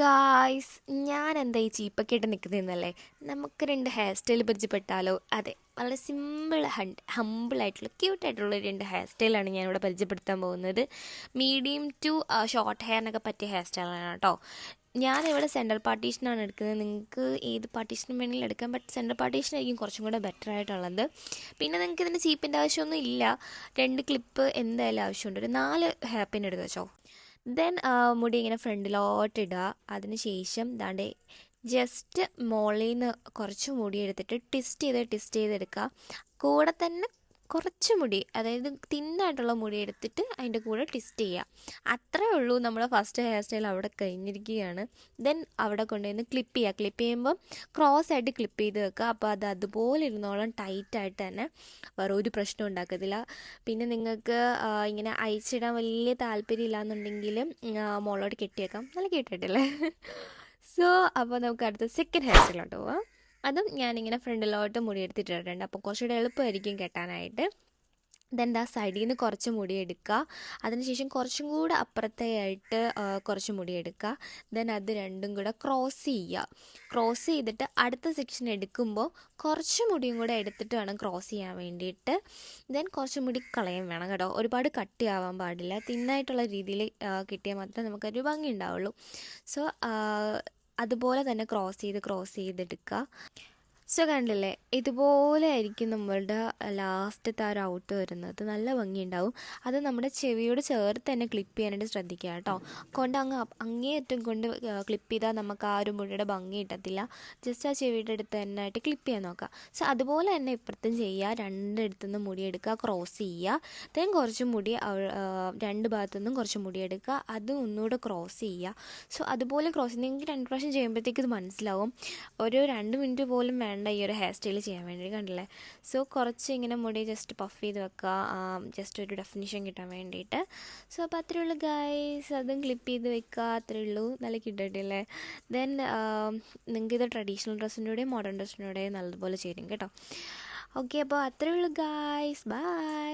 Guys, ഞാൻ എന്താ ഈ ചീപ്പൊക്കെ ആയിട്ട് നിൽക്കുന്നതെന്നല്ലേ? നമുക്ക് രണ്ട് ഹെയർ സ്റ്റൈൽ പരിചയപ്പെട്ടാലോ? അതെ, വളരെ സിമ്പിൾ ഹമ്പിളായിട്ടുള്ള ക്യൂട്ടായിട്ടുള്ള രണ്ട് ഹെയർ സ്റ്റൈലാണ് ഞാനിവിടെ പരിചയപ്പെടുത്താൻ പോകുന്നത്. മീഡിയം ടു ഷോർട്ട് ഹെയറിനൊക്കെ പറ്റിയ ഹെയർ സ്റ്റൈലാണ് കേട്ടോ. ഞാനിവിടെ സെൻറ്റർ പാർട്ടീഷനാണ് എടുക്കുന്നത്. നിങ്ങൾക്ക് ഏത് പാർട്ടീഷനും വേണമെങ്കിലും എടുക്കാം, ബട്ട് സെൻറ്റർ പാർട്ടീഷനായിരിക്കും കുറച്ചും കൂടെ ബെറ്റർ ആയിട്ടുള്ളത്. പിന്നെ നിങ്ങൾക്ക് ഇതിൻ്റെ ചീപ്പിൻ്റെ ആവശ്യമൊന്നും ഇല്ല. രണ്ട് ക്ലിപ്പ് എന്തായാലും ആവശ്യമുണ്ട്. ഒരു 4 ഹെയർ പിൻ എടുത്ത് വെച്ചോ. ദെൻ മുടി ഇങ്ങനെ ഫ്രണ്ടിലോട്ടിടുക. അതിന് ശേഷം ദാണ്ടെ ജസ്റ്റ് മോളിൽ നിന്ന് കുറച്ച് മുടി എടുത്തിട്ട് ട്വിസ്റ്റ് ചെയ്തെടുക്കുക. കൂടെ തന്നെ കുറച്ച് മുടി, അതായത് തിന്നായിട്ടുള്ള മുടി എടുത്തിട്ട് അതിൻ്റെ കൂടെ ട്വിസ്റ്റ് ചെയ്യുക. അത്രേ ഉള്ളൂ, നമ്മുടെ ഫസ്റ്റ് ഹെയർ സ്റ്റൈൽ അവിടെ കഴിഞ്ഞിരിക്കുകയാണ്. ദെൻ അവിടെ കൊണ്ടുവന്ന് ക്ലിപ്പ് ചെയ്യുക. ക്ലിപ്പ് ചെയ്യുമ്പം ക്രോസ് ആയിട്ട് ക്ലിപ്പ് ചെയ്ത് വെക്കുക. അപ്പോൾ അത് അതുപോലെ ഇരുന്നോളം ടൈറ്റായിട്ട് തന്നെ, വേറെ ഒരു പ്രശ്നം ഉണ്ടാക്കത്തില്ല. പിന്നെ നിങ്ങൾക്ക് ഇങ്ങനെ അയച്ചിടാൻ വലിയ താല്പര്യമില്ല എന്നുണ്ടെങ്കിൽ മുകളിലോട്ട് കെട്ടിയേക്കാം. നല്ല കേട്ടിട്ടില്ലേ? സോ അപ്പോൾ നമുക്ക് അടുത്ത സെക്കൻഡ് ഹെയർ സ്റ്റൈലോട്ട് പോവാം. അതും ഞാനിങ്ങനെ ഫ്രണ്ടിലോട്ട് മുടി എടുത്തിട്ടിട്ടുണ്ട്. അപ്പോൾ കുറച്ചുകൂടെ എളുപ്പമായിരിക്കും കെട്ടാനായിട്ട്. ദെൻ ആ സൈഡിൽ നിന്ന് കുറച്ച് മുടി എടുക്കുക. അതിനുശേഷം കുറച്ചും കൂടെ അപ്പുറത്തെയായിട്ട് കുറച്ച് മുടി എടുക്കുക. ദെൻ അത് രണ്ടും കൂടെ ക്രോസ് ചെയ്യുക. ക്രോസ് ചെയ്തിട്ട് അടുത്ത സെക്ഷൻ എടുക്കുമ്പോൾ കുറച്ച് മുടിയും കൂടെ എടുത്തിട്ട് വേണം ക്രോസ് ചെയ്യാൻ വേണ്ടിയിട്ട്. ദെൻ കുറച്ച് മുടി കളയാൻ വേണം കേട്ടോ. ഒരുപാട് കട്ടിയാവാൻ പാടില്ല. തിന്നായിട്ടുള്ള രീതിയിൽ കിട്ടിയാൽ മാത്രമേ നമുക്കൊരു ഭംഗി ഉണ്ടാവുള്ളൂ. സോ അതുപോലെ തന്നെ ക്രോസ് ചെയ്തെടുക്കുക. സോ കണ്ടില്ലേ, ഇതുപോലെ ആയിരിക്കും നമ്മളുടെ ലാസ്റ്റത്തെ ആ ഒരു ഔട്ട് വരുന്നത്. നല്ല ഭംഗിയുണ്ടാവും. അത് നമ്മുടെ ചെവിയോട് ചേർത്ത് തന്നെ ക്ലിപ്പ് ചെയ്യാനായിട്ട് ശ്രദ്ധിക്കുക കേട്ടോ. അങ്ങേയറ്റം കൊണ്ട് ക്ലിപ്പ് ചെയ്താൽ നമുക്ക് ആ ഒരു മുടിയുടെ ഭംഗി കിട്ടത്തില്ല. ജസ്റ്റ് ആ ചെവിയുടെ അടുത്ത് തന്നെ ആയിട്ട് ക്ലിപ്പ് ചെയ്യാൻ നോക്കുക. സോ അതുപോലെ തന്നെ ഇപ്പുറത്തും ചെയ്യുക. രണ്ടിടത്തുനിന്ന് മുടി എടുക്കുക, ക്രോസ് ചെയ്യുക. ദെൻ കുറച്ച് മുടി രണ്ട് ഭാഗത്തുനിന്നും കുറച്ച് മുടി എടുക്കുക, അത് ഒന്നുകൂടെ ക്രോസ് ചെയ്യുക. സോ അതുപോലെ ക്രോസ് നിങ്ങൾക്ക് 2 പ്രാവശ്യം ചെയ്യുമ്പോഴത്തേക്ക് ഇത് മനസ്സിലാവും. ഒരു 2 മിനിറ്റ് പോലും വേണ്ട ഈ ഒരു ഹെയർ സ്റ്റൈൽ ചെയ്യാൻ വേണ്ടി. കണ്ടില്ലേ? സോ കുറച്ച് ഇങ്ങനെ മുടി ജസ്റ്റ് പഫ് ചെയ്ത് വെക്കുക, ജസ്റ്റ് ഒരു ഡെഫിനിഷൻ കിട്ടാൻ വേണ്ടിയിട്ട്. സോ അപ്പോൾ അത്രയേ ഉള്ളൂ ഗൈസ്. അതും ക്ലിപ്പ് ചെയ്ത് വെക്കുക, അത്രയേ ഉള്ളൂ. നല്ല കിട്ടിയിട്ടില്ലേ? ദെൻ നിങ്ങൾക്ക് ഇത് ട്രഡീഷണൽ ഡ്രസ്സിൻ്റെയും മോഡേൺ ഡ്രസ്സിൻ്റെയും നല്ലതുപോലെ ചേരും കേട്ടോ. ഓക്കെ, അപ്പോൾ അത്രയേ ഉള്ളൂ ഗൈസ്. ബൈ.